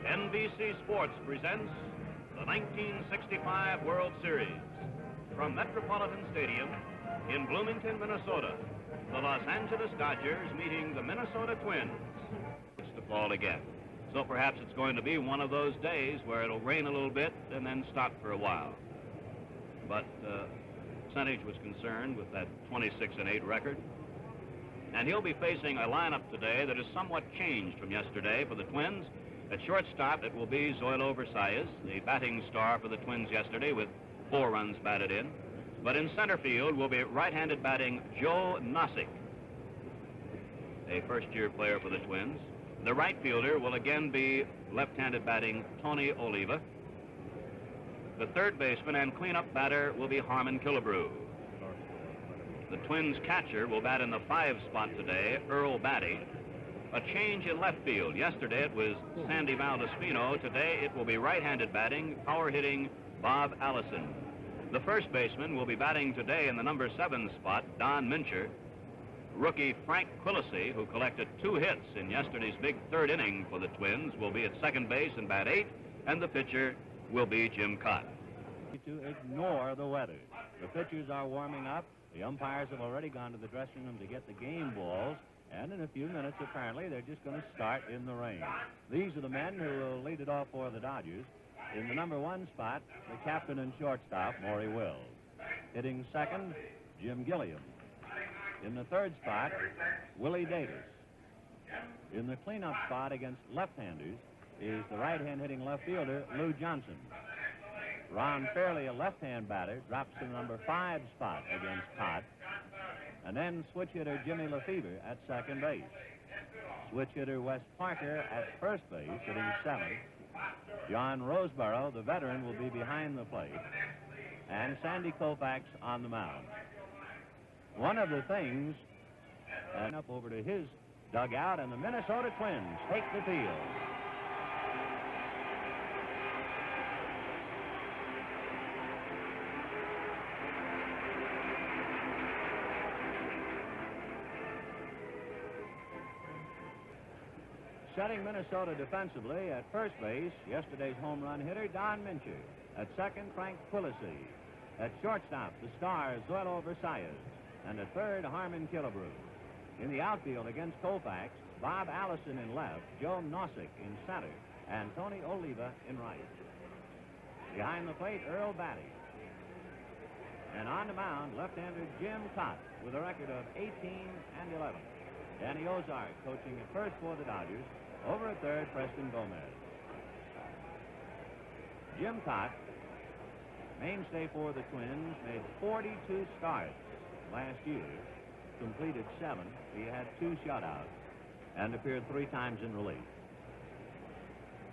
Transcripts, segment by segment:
NBC Sports presents the 1965 World Series. From Metropolitan Stadium in Bloomington, Minnesota, the Los Angeles Dodgers meeting the Minnesota Twins. It's to fall again. So perhaps it's going to be one of those days where it'll rain a little bit and then stop for a while. But Percentage was concerned with that 26-8 record. And he'll be facing a lineup today that is somewhat changed from yesterday for the Twins. At shortstop, it will be Zoilo Versalles, the batting star for the Twins yesterday with 4 runs batted in. But in center field will be right-handed batting Joe Nosek, a first-year player for the Twins. The right fielder will again be left-handed batting Tony Oliva. The third baseman and cleanup batter will be Harmon Killebrew. The Twins catcher will bat in the 5 spot today, Earl Batty. A change in left field. Yesterday it was Sandy Valdespino. Today it will be right-handed batting, power-hitting Bob Allison. The first baseman will be batting today in the number 7 spot, Don Mincher. Rookie Frank Quillisi, who collected 2 hits in yesterday's big 3rd inning for the Twins, will be at second base and bat 8, and the pitcher will be Jim Kaat. To ignore the weather. The pitchers are warming up. The umpires have already gone to the dressing room to get the game balls. And in a few minutes, apparently, they're just going to start in the rain. These are the men who will lead it off for the Dodgers. In the number 1 spot, the captain and shortstop, Maury Wills. Hitting second, Jim Gilliam. In the 3rd spot, Willie Davis. In the cleanup spot against left-handers is the right-hand hitting left fielder, Lou Johnson. Ron Fairley, a left-hand batter, drops to the number 5 spot against Kaat. And then switch hitter Jimmy Lefevre at second base. Switch hitter Wes Parker at first base, hitting 7th. John Roseborough, the veteran, will be behind the plate. And Sandy Koufax on the mound. One of the things, and up over to his dugout, and the Minnesota Twins take the field. Setting Minnesota defensively at first base, yesterday's home run hitter, Don Mincher. At second, Frank Quillisi. At shortstop, the star, Zoilo Versalles. And at third, Harmon Killebrew. In the outfield against Koufax, Bob Allison in left, Joe Nosek in center, and Tony Oliva in right. Behind the plate, Earl Batty. And on the mound, left-hander Jim Kaat with a record of 18-11. Danny Ozark coaching at first for the Dodgers. Over at third, Preston Gomez. Jim Kaat, mainstay for the Twins, made 42 starts last year, completed 7. He had 2 shutouts and appeared 3 times in relief.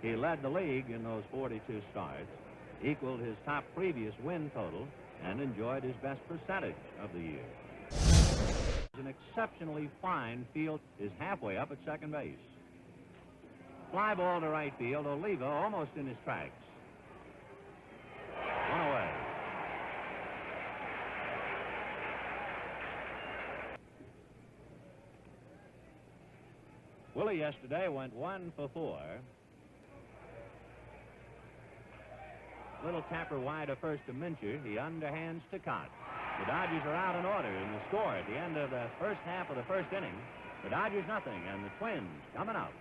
He led the league in those 42 starts, equaled his top previous win total, and enjoyed his best percentage of the year. An exceptionally fine field is halfway up at second base. Fly ball to right field. Oliva almost in his tracks. One away. Willie yesterday went 1 for 4. Little tapper wide of first to Mincher. He underhands to Kaat. The Dodgers are out in order in the score at the end of the first half of the first inning. The Dodgers nothing, and the Twins coming up.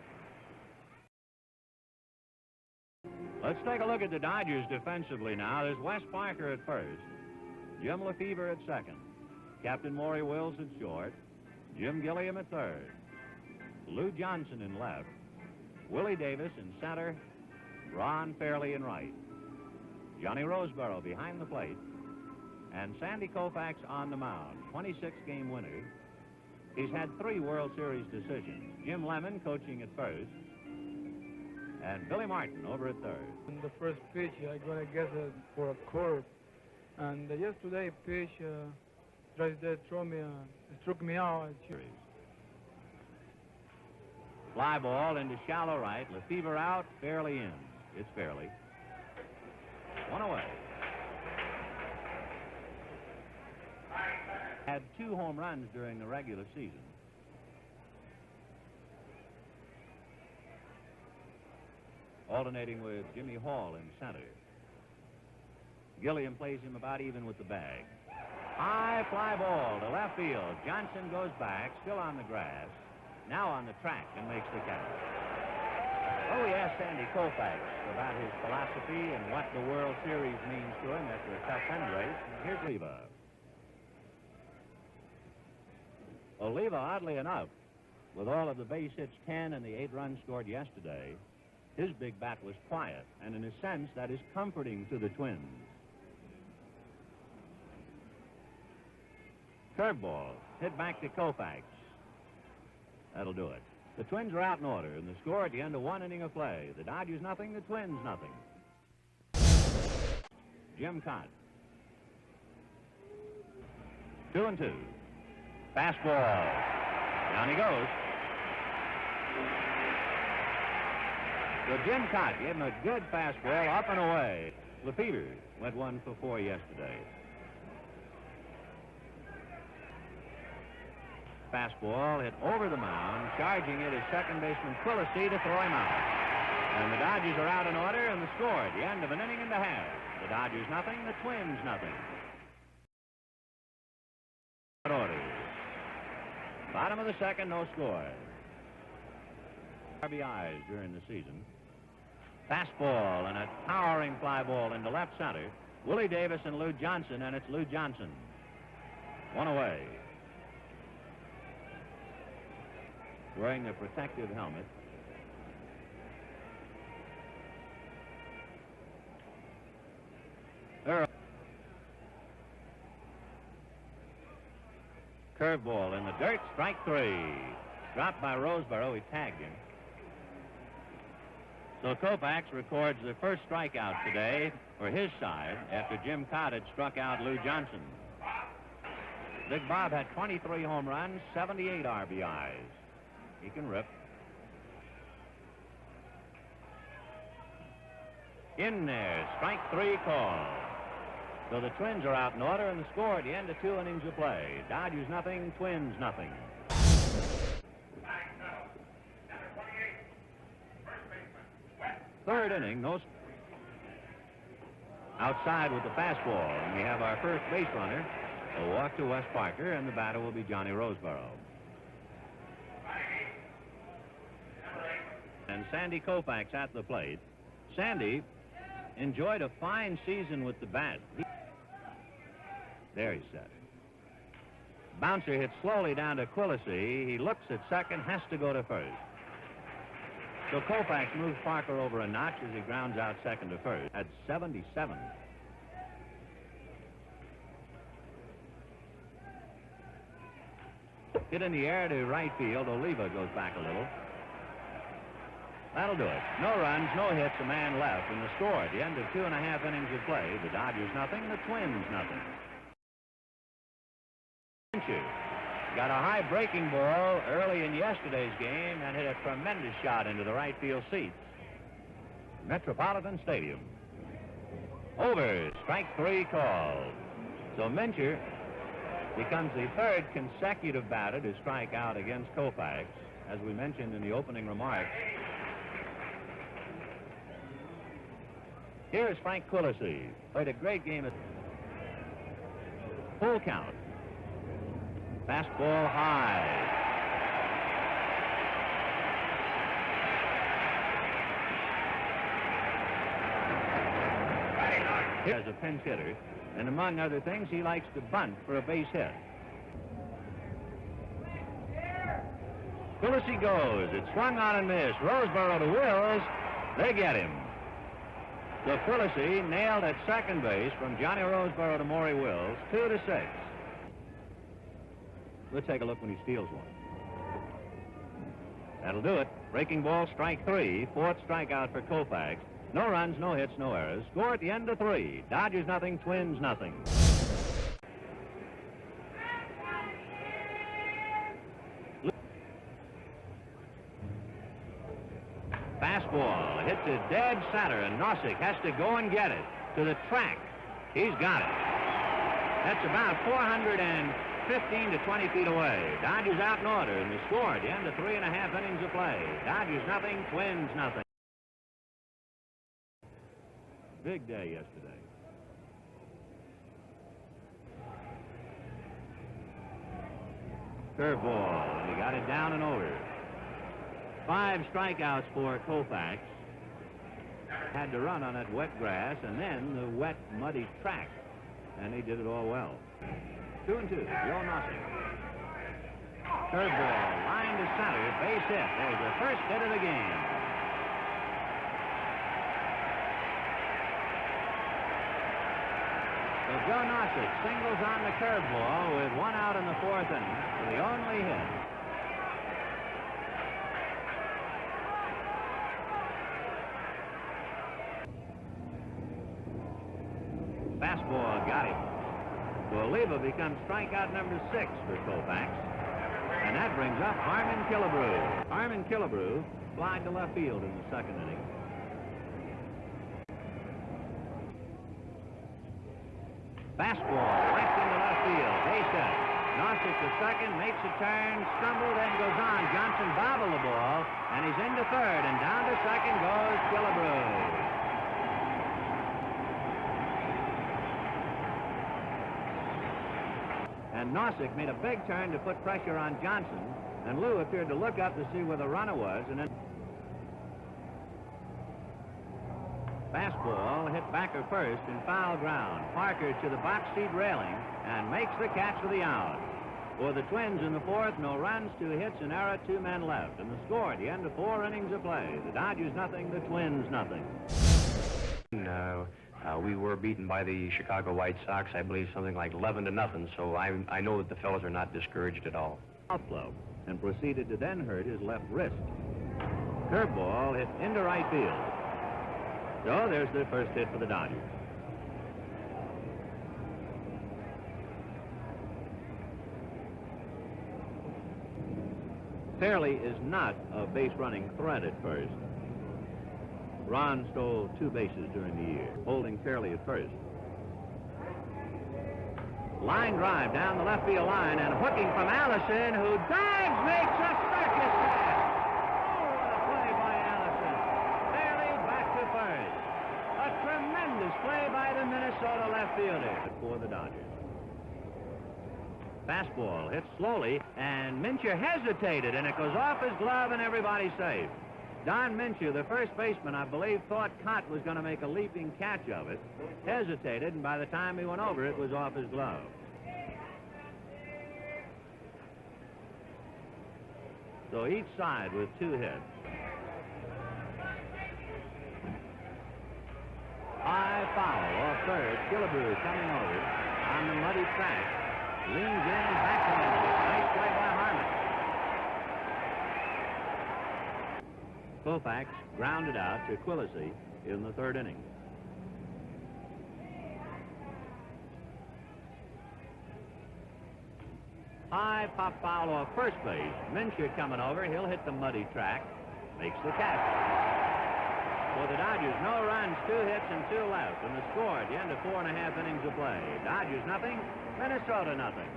Let's take a look at the Dodgers defensively now. There's Wes Parker at first, Jim Lefevre at second, Captain Maury Wills at short, Jim Gilliam at third, Lou Johnson in left, Willie Davis in center, Ron Fairley in right, Johnny Roseborough behind the plate, and Sandy Koufax on the mound, 26-game winner. He's had 3 World Series decisions. Jim Lemon coaching at first, and Billy Martin over at third. In the first pitch, I'm going to guess for a curve. And yesterday pitch, struck me out. Fly ball into shallow right. Lefevre out, Fairley in. It's Fairley. 1 away. Had 2 home runs during the regular season. alternating with Jimmy Hall in center. Gilliam plays him about even with the bag. High fly ball to left field. Johnson goes back, still on the grass, now on the track, and makes the catch. Oh, we asked Sandy Koufax about his philosophy and what the World Series means to him after a tough end race. Here's Oliva. Oliva, oddly enough, with all of the base hits 10 and the 8 runs scored yesterday, his big bat was quiet, and in a sense that is comforting to the Twins. Curveball, hit back to Koufax. That'll do it. The Twins are out in order, and the score at the end of 1 inning of play. The Dodgers nothing, the Twins nothing. Jim Kaat. 2-2. Fastball. Down he goes. So Jim Kaat gave him a good fastball up and away. Lefevre went 1 for 4 yesterday. Fastball hit over the mound. Charging it is second baseman Quillisi to throw him out. And the Dodgers are out in order, and the score at the end of an inning and a half. The Dodgers nothing, the Twins nothing. Orders. Bottom of the second, no score. RBIs during the season. Fastball and a towering fly ball into left center. Willie Davis and Lou Johnson, and it's Lou Johnson. 1 away. Wearing a protective helmet. Curveball in the dirt, strike 3. Dropped by Roseboro, he tagged him. So Koufax records the first strikeout today for his side after Jim Kaat had struck out Lou Johnson. Big Bob had 23 home runs, 78 RBIs. He can rip. In there, strike 3 call. So the Twins are out in order, and the score at the end of 2 innings of play. Dodgers nothing, Twins nothing. Third inning, no. Outside with the fastball, and we have our first base runner. A walk to Wes Parker, and the batter will be Johnny Roseboro. And Sandy Koufax at the plate. Sandy enjoyed a fine season with the bat. There he's set. Bouncer hits slowly down to Quillisi. He looks at second, has to go to first. So Koufax moves Parker over a notch as he grounds out second to first at 77. Hit in the air to right field. Oliva goes back a little. That'll do it. No runs, no hits, a man left, and the score at the end of 2.5 innings of play. The Dodgers nothing, the Twins nothing. Got a high breaking ball early in yesterday's game and hit a tremendous shot into the right field seats. Metropolitan Stadium. Over, strike 3 called. So Mincher becomes the 3rd consecutive batter to strike out against Koufax, as we mentioned in the opening remarks. Here's Frank Quillisi. Played a great game at full count. Fastball high. As a pinch hitter, and among other things, he likes to bunt for a base hit. Quillisi goes. It's swung on and missed. Roseboro to Wills. They get him. So Quillisi nailed at second base from Johnny Roseboro to Maury Wills, 2-6. Let's take a look when he steals one. That'll do it. Breaking ball, strike 3. 4th strikeout for Koufax. No runs, no hits, no errors. Score at the end of 3. Dodgers nothing, Twins nothing. Fastball hit to dead center, and Nossick has to go and get it to the track. He's got it. That's about 415 to 20 feet away. Dodgers out in order, and the score at the end of 3.5 innings of play. Dodgers nothing, Twins nothing. Big day yesterday. Curveball, and he got it down and over. 5 strikeouts for Koufax. Had to run on that wet grass and then the wet, muddy track, and he did it all well. 2-2, Joe Nossing. Curveball, line to center, base hit. There's the first hit of the game. So Joe Nossing singles on the curveball with 1 out in the 4th inning for the only hit. Fastball got him. So Oliva becomes strikeout number 6 for Koufax. And that brings up Harmon Killebrew. Harmon Killebrew flied to left field in the 2nd inning. Fastball left into left field. Base hit. Nossing to second, makes a turn, stumbled, and goes on. Johnson bobbled the ball, and he's into 3rd, and down to 2nd goes Killebrew. And Nossing made a big turn to put pressure on Johnson, and Lou appeared to look up to see where the runner was, and then fastball hit backer first in foul ground. Parker to the box seat railing and makes the catch for the out. For the Twins in the 4th, no runs, 2 hits, an error, 2 men left. And the score at the end of 4 innings of play. The Dodgers nothing, the Twins nothing. We were beaten by the Chicago White Sox, I believe something like 11-0, so I know that the fellows are not discouraged at all. Outflow, and proceeded to then hurt his left wrist. Curveball hit into right field. So there's the first hit for the Dodgers. Fairley is not a base-running threat at first. Ron stole 2 bases during the year, holding Fairley at first. Line drive down the left field line and hooking from Allison, who dives, makes a circus catch. Oh, what a play by Allison. Fairley back to first. A tremendous play by the Minnesota left fielder for the Dodgers. Fastball hit slowly, and Mincher hesitated, and it goes off his glove, and everybody's safe. Don Mincher, the first baseman, I believe, thought Kaat was going to make a leaping catch of it, hesitated, and by the time he went over, it was off his glove. So each side with 2 hits. High foul off 3rd. Killebrew coming over on the muddy track. Leans in and back to him. Nice play by Harmon. Koufax grounded out to Quillisi in the 3rd inning. High pop foul off first base. Mincher coming over. He'll hit the muddy track. Makes the catch. For the Dodgers, no runs, 2 hits, and 2 left. And the score at the end of 4.5 innings of play. Dodgers nothing, Minnesota nothing.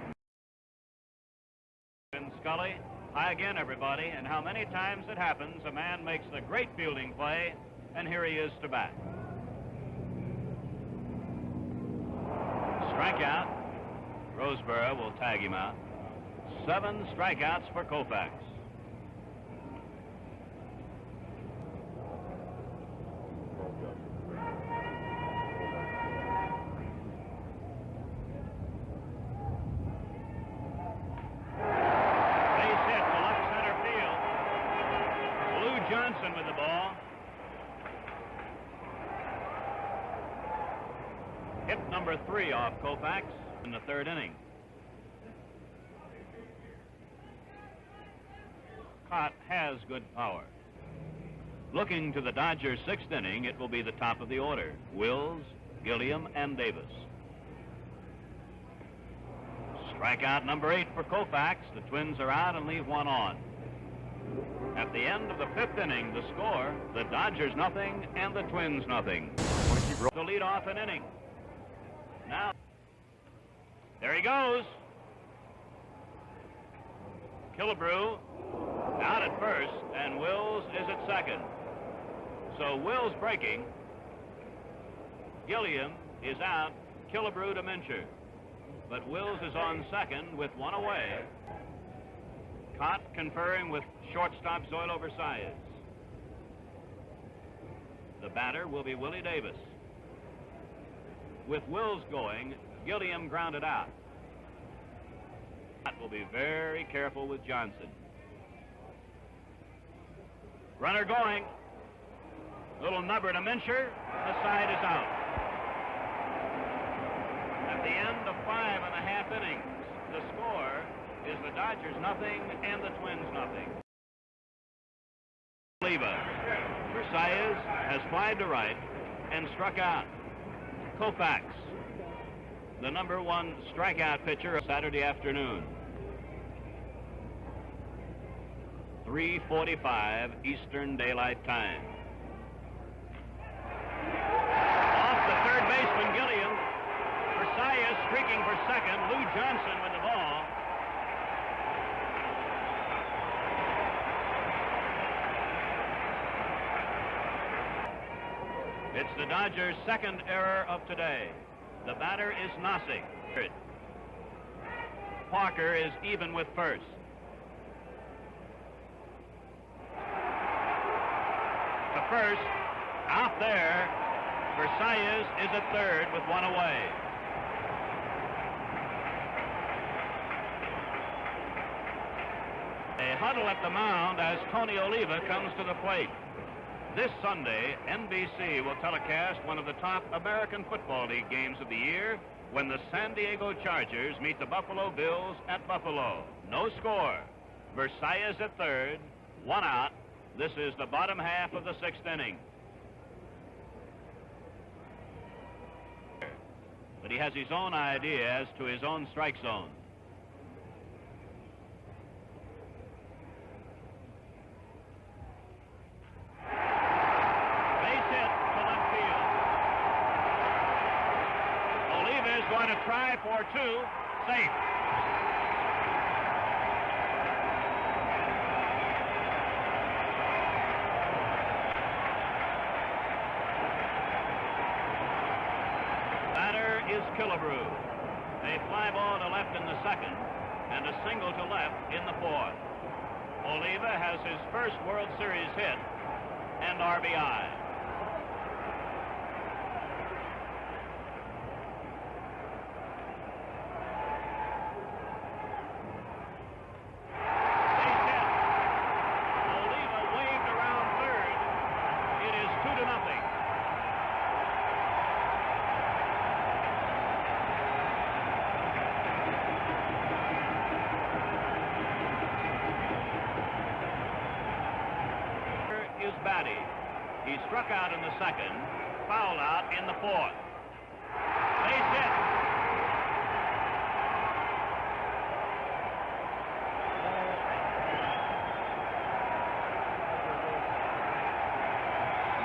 And Scully, hi again, everybody. And how many times it happens a man makes a great fielding play, and here he is to bat. Strikeout. Roseboro will tag him out. 7 strikeouts for Koufax. Johnson with the ball. Hit number 3 off Koufax in the 3rd inning. Kaat has good power. Looking to the Dodgers' 6th inning, it will be the top of the order. Wills, Gilliam, and Davis. Strikeout number 8 for Koufax. The Twins are out and leave 1 on. At the end of the 5th inning, the score, the Dodgers nothing and the Twins nothing. To lead off an inning. Now, there he goes. Killebrew out at first, and Wills is at second. So Wills breaking. Gilliam is out, Killebrew to Mincher. But Wills is on second with one away. Kaat conferring with shortstop Zoilo Versailles. The batter will be Willie Davis. With Wills going, Gilliam grounded out. Kaat will be very careful with Johnson. Runner going. Little nubber to Mincher. The side is out. At the end of 5.5 innings, the score is the Dodgers nothing and the Twins nothing. Versailles has flied to right and struck out. Koufax, the #1 strikeout pitcher of Saturday afternoon. 3:45 Eastern Daylight Time. Off the third baseman, Gilliam. Versailles streaking for second. Lou Johnson with the ball. It's the Dodgers' second error of today. The batter is Nossig. Parker is even with first. To first, out there, Versailles is at third with one away. A huddle at the mound as Tony Oliva comes to the plate. This Sunday, NBC will telecast one of the top American Football League games of the year when the San Diego Chargers meet the Buffalo Bills at Buffalo. No score. Versailles at third, one out. This is the bottom half of the 6th inning. But he has his own idea as to his own strike zone. Going to try for two. Safe. Batter is Killebrew. A fly ball to left in the second and a single to left in the fourth. Oliva has his first World Series hit and RBI. Batty. He struck out in the second, fouled out in the fourth. Base hit.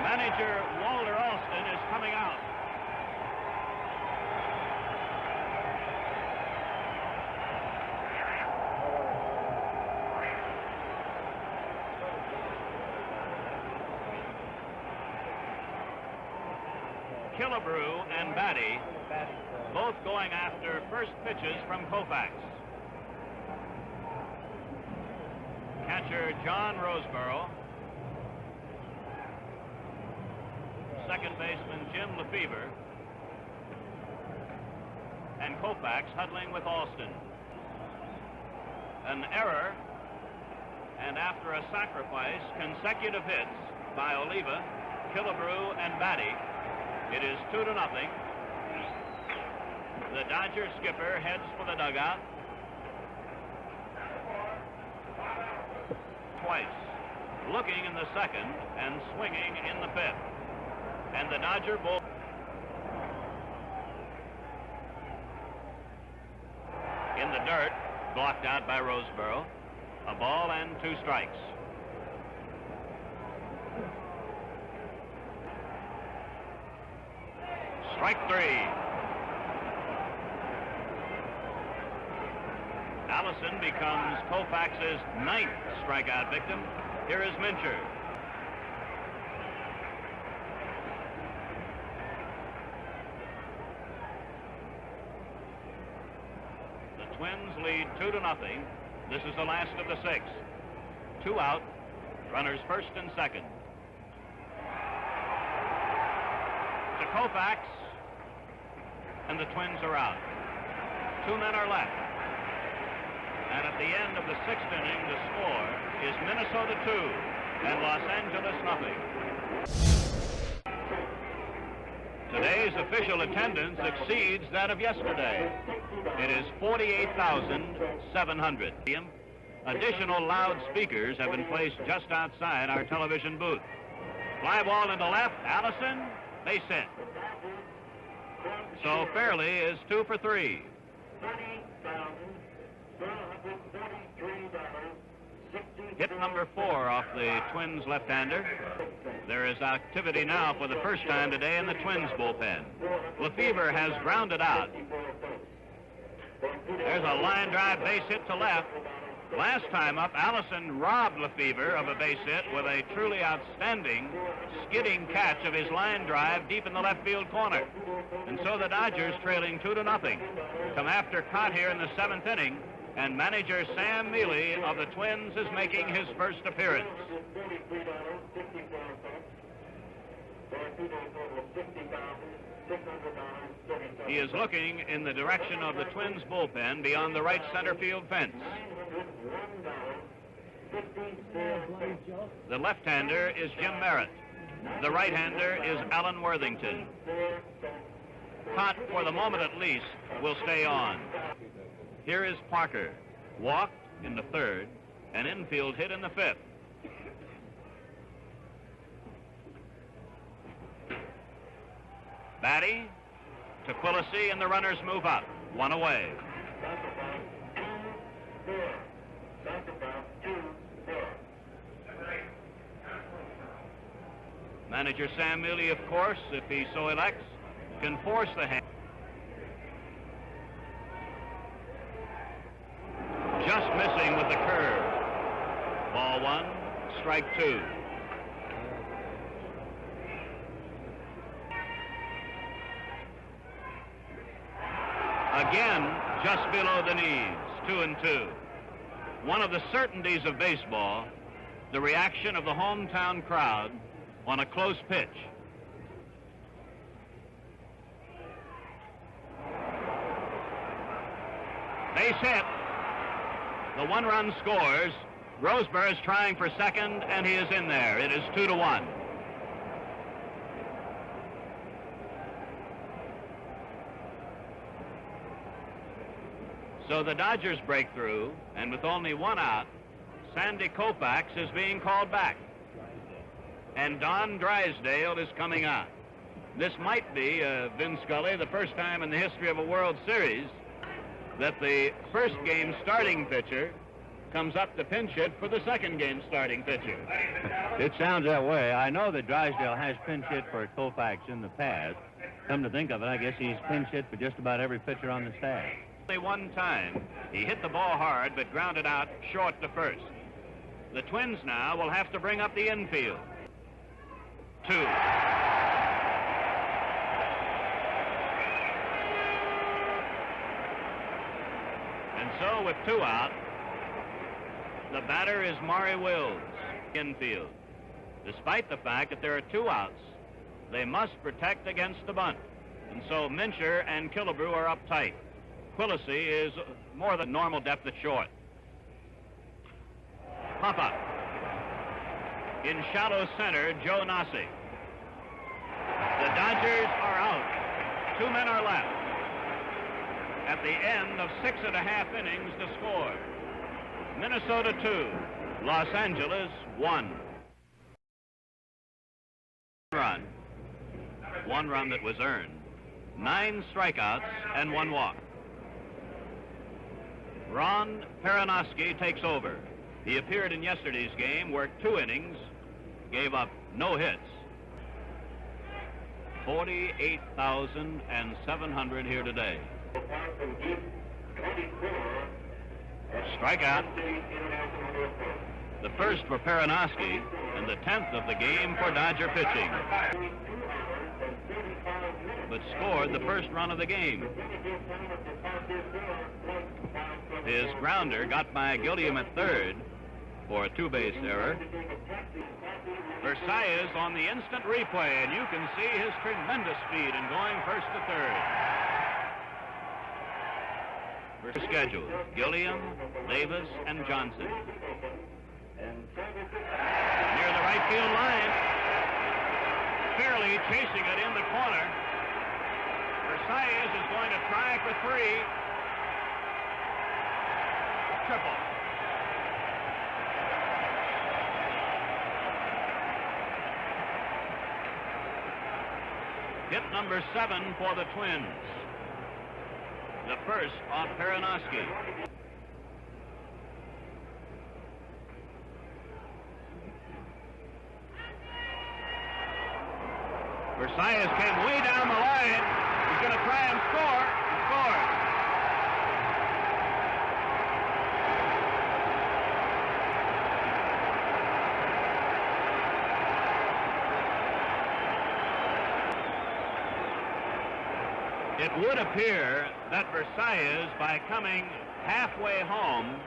Manager Walter Alston is coming out. Killebrew and Batty both going after first pitches from Koufax. Catcher John Roseboro. Second baseman Jim Lefevre. And Koufax huddling with Alston. An error, and after a sacrifice, consecutive hits by Oliva, Killebrew, and Batty. It is 2-0. The Dodger skipper heads for the dugout. Twice. Looking in the second and swinging in the fifth. And the Dodger bull. In the dirt, blocked out by Roseboro. A ball and 2 strikes. Strike 3. Allison becomes Koufax's 9th strikeout victim. Here is Mincher. Twins lead 2-0. This is the last of the 6. 2 out, runners first and second. To Koufax, and the Twins are out. 2 men are left. And at the end of the 6th inning, the score is Minnesota 2 and Los Angeles nothing. Today's official attendance exceeds that of yesterday. It is 48,700. Additional loudspeakers have been placed just outside our television booth. Fly ball into left, Allison, base hit. So Fairley is 2 for 3. Hit number 4 off the Twins left-hander. There is activity now for the first time today in the Twins bullpen. Lefevre has grounded out. There's a line drive base hit to left. Last time up, Allison robbed Lefevre of a base hit with a truly outstanding skidding catch of his line drive deep in the left field corner. And so the Dodgers trailing 2-0. Come after Kaat here in the 7th inning, and manager Sam Mealy of the Twins is making his first appearance. He is looking in the direction of the Twins bullpen beyond the right center field fence. The left-hander is Jim Merritt. The right-hander is Alan Worthington. Kaat, for the moment at least, will stay on. Here is Parker. Walked in the 3rd, an infield hit in the 5th. Batty to Quillisi, and the runners move up. 1 away. Manager Sam Mealy, of course, if he so elects, can force the hand. Just missing with the curve. Ball 1, strike 2. Again, just below the knees, 2-2. One of the certainties of baseball, the reaction of the hometown crowd on a close pitch. Base hit. The 1-run scores. Roseburg is trying for second, and he is in there. It is 2-1. So the Dodgers break through, and with only 1 out, Sandy Koufax is being called back. And Don Drysdale is coming out. This might be, Vin Scully, the first time in the history of a World Series that the first game starting pitcher comes up to pinch hit for the second game starting pitcher. It sounds that way. I know that Drysdale has pinch hit for Koufax in the past. Come to think of it, I guess he's pinch hit for just about every pitcher on the staff. Only 1 time. He hit the ball hard, but grounded out short to first. The Twins now will have to bring up the infield. 2. And so with 2 out, the batter is Maury Wills, infield. Despite the fact that there are 2 outs, they must protect against the bunt. And so Mincher and Killebrew are up tight. Quillisi is more than normal depth at short. Pop-up. In shallow center, Joe Nasi. The Dodgers are out. 2 men are left. At the end of 6½ innings to score. Minnesota 2, Los Angeles 1. One run that was earned. 9 strikeouts and 1 walk. Ron Peranoski takes over. He appeared in yesterday's game, worked 2 innings, gave up no hits. 48,700 here today. Strikeout. The first for Peranoski and the 10th of the game for Dodger pitching. but scored the first run of the game. His grounder got by Gilliam at third for a two-base error. Versailles on the instant replay, and you can see his tremendous speed in going first to third. We're scheduled: Gilliam, Davis, and Johnson. Near the right field line, fairly chasing it in the corner. Versailles is going to try for three. Triple. Hit number 7 for the Twins. The first off Perinoski. Versailles came way down the line. He's going to try and score. He scored. It would appear that Versailles, by coming halfway home,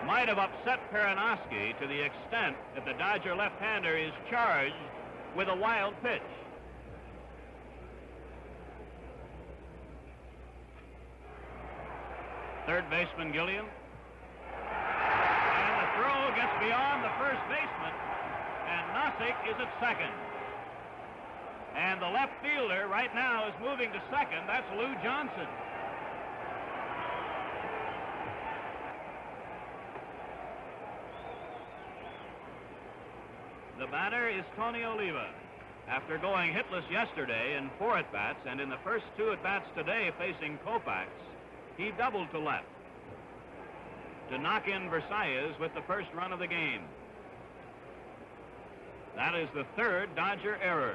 might have upset Perinoski to the extent that the Dodger left-hander is charged with a wild pitch. Third baseman Gilliam. And the throw gets beyond the first baseman, and Nozick is at second. And the left fielder right now is moving to second. That's Lou Johnson. The batter is Tony Oliva. After going hitless yesterday in 4 at-bats, and in the first 2 at-bats today facing Koufax, he doubled to left to knock in Versailles with the first run of the game. That is the third Dodger error.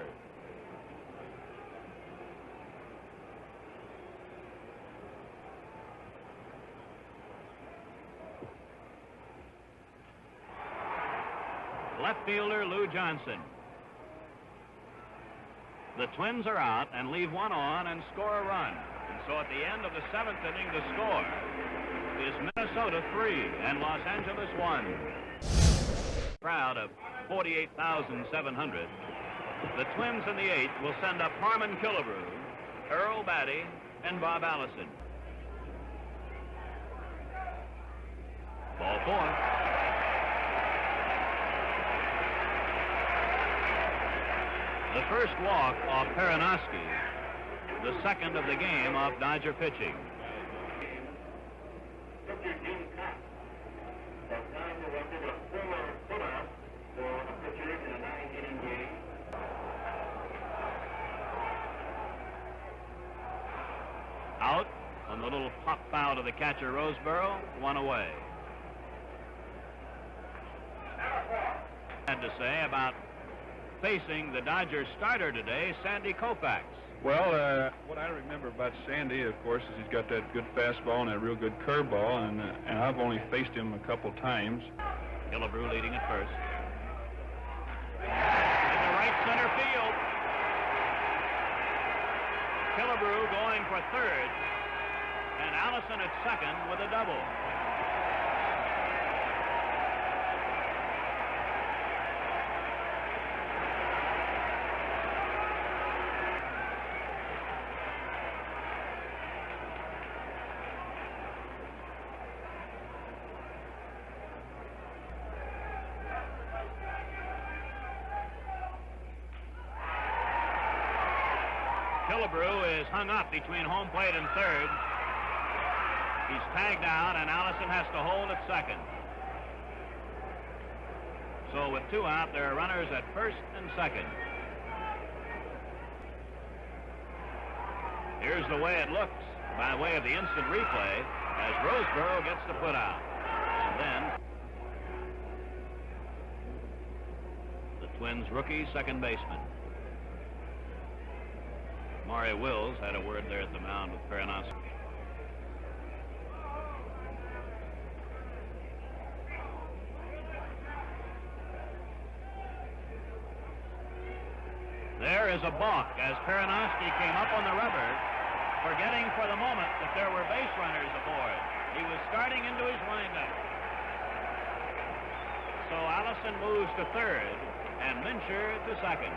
Left fielder Lou Johnson. The Twins are out and leave one on and score a run. And so at the end of the 7th inning, the score is Minnesota 3 and Los Angeles 1. Crowd of 48,700. The Twins in the 8th will send up Harmon Killebrew, Earl Batty, and Bob Allison. Ball 4. The first walk off Perinoski, the second of the game off Dodger pitching. Out on the little pop foul to the catcher Roseboro, 1 away. Had to say about facing the Dodgers starter today, Sandy Koufax. Well, what I remember about Sandy, of course, is he's got that good fastball and a real good curveball, and I've only faced him a couple times. Killebrew leading at first. In the right center field. Killebrew going for third, and Allison at second with a double. Killebrew is hung up between home plate and third. He's tagged out, and Allison has to hold at second. So with 2 out, there are runners at first and second. Here's the way it looks by way of the instant replay as Roseboro gets the put out. And then the Twins rookie second baseman. Maury Wills had a word there at the mound with Perinoski. There is was a balk as Peronowski came up on the rubber, forgetting for the moment that there were base runners aboard. He was starting into his windup. So Allison moves to third and Mincher to second.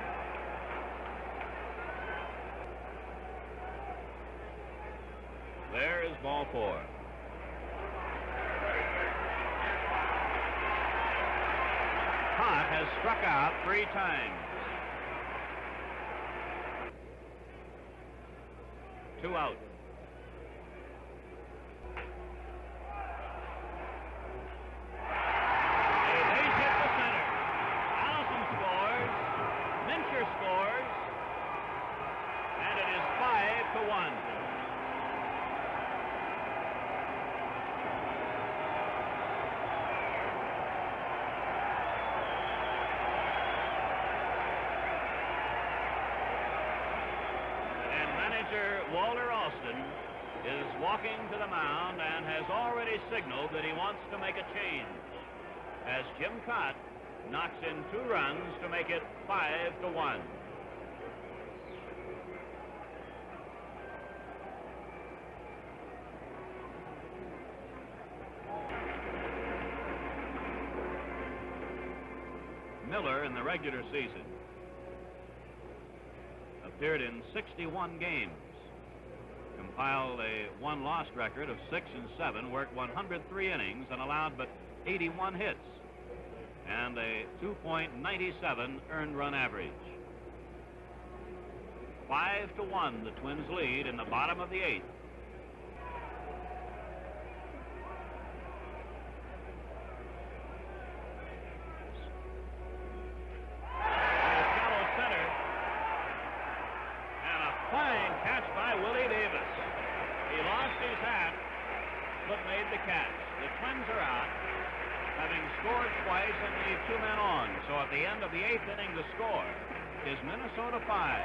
There is ball 4. Kaat has struck out 3 times. 2 out. A base hit to center. Allison scores. Mincher scores. And it is 5-1. Walter Alston is walking to the mound and has already signaled that he wants to make a change as Jim Kaat knocks in 2 runs to make it 5-1. Miller in the regular season appeared in 61 games. Compiled a 1-loss record of 6-7, worked 103 innings and allowed but 81 hits, and a 2.97 earned run average. 5-1, the Twins lead in the bottom of the 8th. Made the catch. The Twins are out, having scored twice and leave 2 men on. So at the end of the 8th inning, the score is Minnesota 5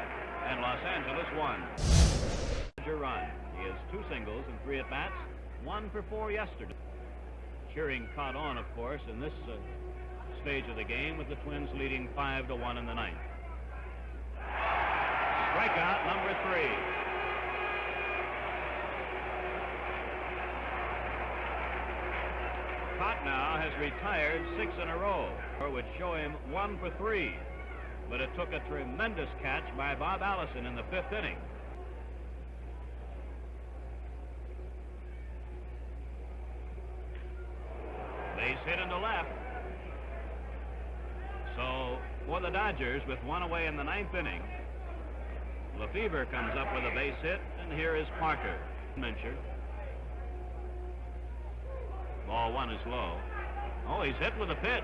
and Los Angeles 1. Run. He has 2 singles and 3 at-bats, 1 for 4 yesterday. Cheering caught on, of course, in this stage of the game with the Twins leading 5-1 in the 9th. Strikeout number 3. Kaat now has retired 6 in a row, which show him 1 for 3. But it took a tremendous catch by Bob Allison in the 5th inning. Base hit into left. So for the Dodgers, with 1 away in the 9th inning, Lefevre comes up with a base hit, and here is Parker. Mincher. Ball 1 is low. Oh, he's hit with a pitch.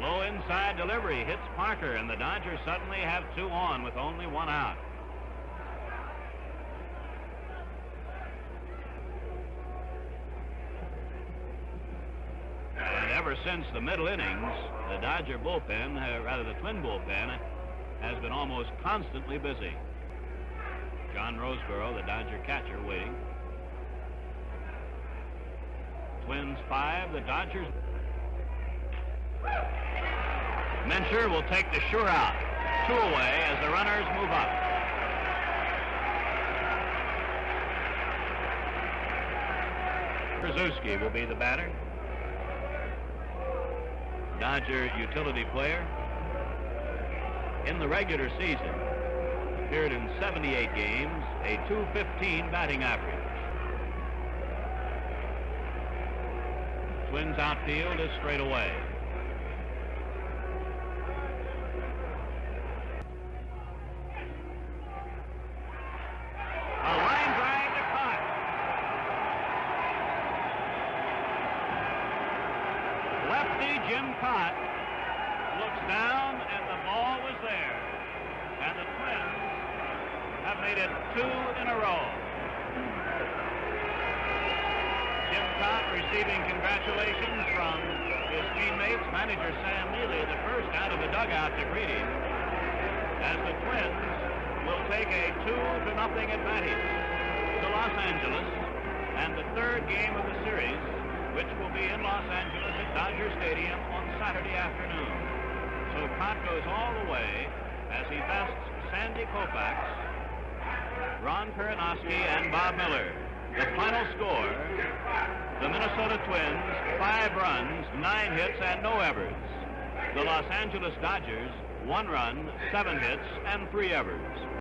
Low inside delivery hits Parker, and the Dodgers suddenly have 2 on with only 1 out. And ever since the middle innings, the Dodger bullpen, rather the Twin bullpen, has been almost constantly busy. John Roseboro, the Dodger catcher, waiting. Twins 5, the Dodgers. Mincher will take the sure out. 2 away as the runners move up. Krzyzewski will be the batter. Dodger utility player. In the regular season, appeared in 78 games, a .215 batting average. Twins outfield is straight away. A line drive to Kaat. Lefty Jim Kaat looks down, and the ball was there. And the Twins have made it 2 in a row. Jim Kaat receiving congratulations from his teammates, manager Sam Neely, the first out of the dugout to greet him, as the Twins will take a 2-0 advantage to Los Angeles, and the 3rd game of the series, which will be in Los Angeles at Dodger Stadium on Saturday afternoon. So Kaat goes all the way as he bests Sandy Koufax, Ron Peronowski, and Bob Miller. The final score, the Minnesota Twins, 5 runs, 9 hits, and no errors. The Los Angeles Dodgers, 1 run, 7 hits, and 3 errors.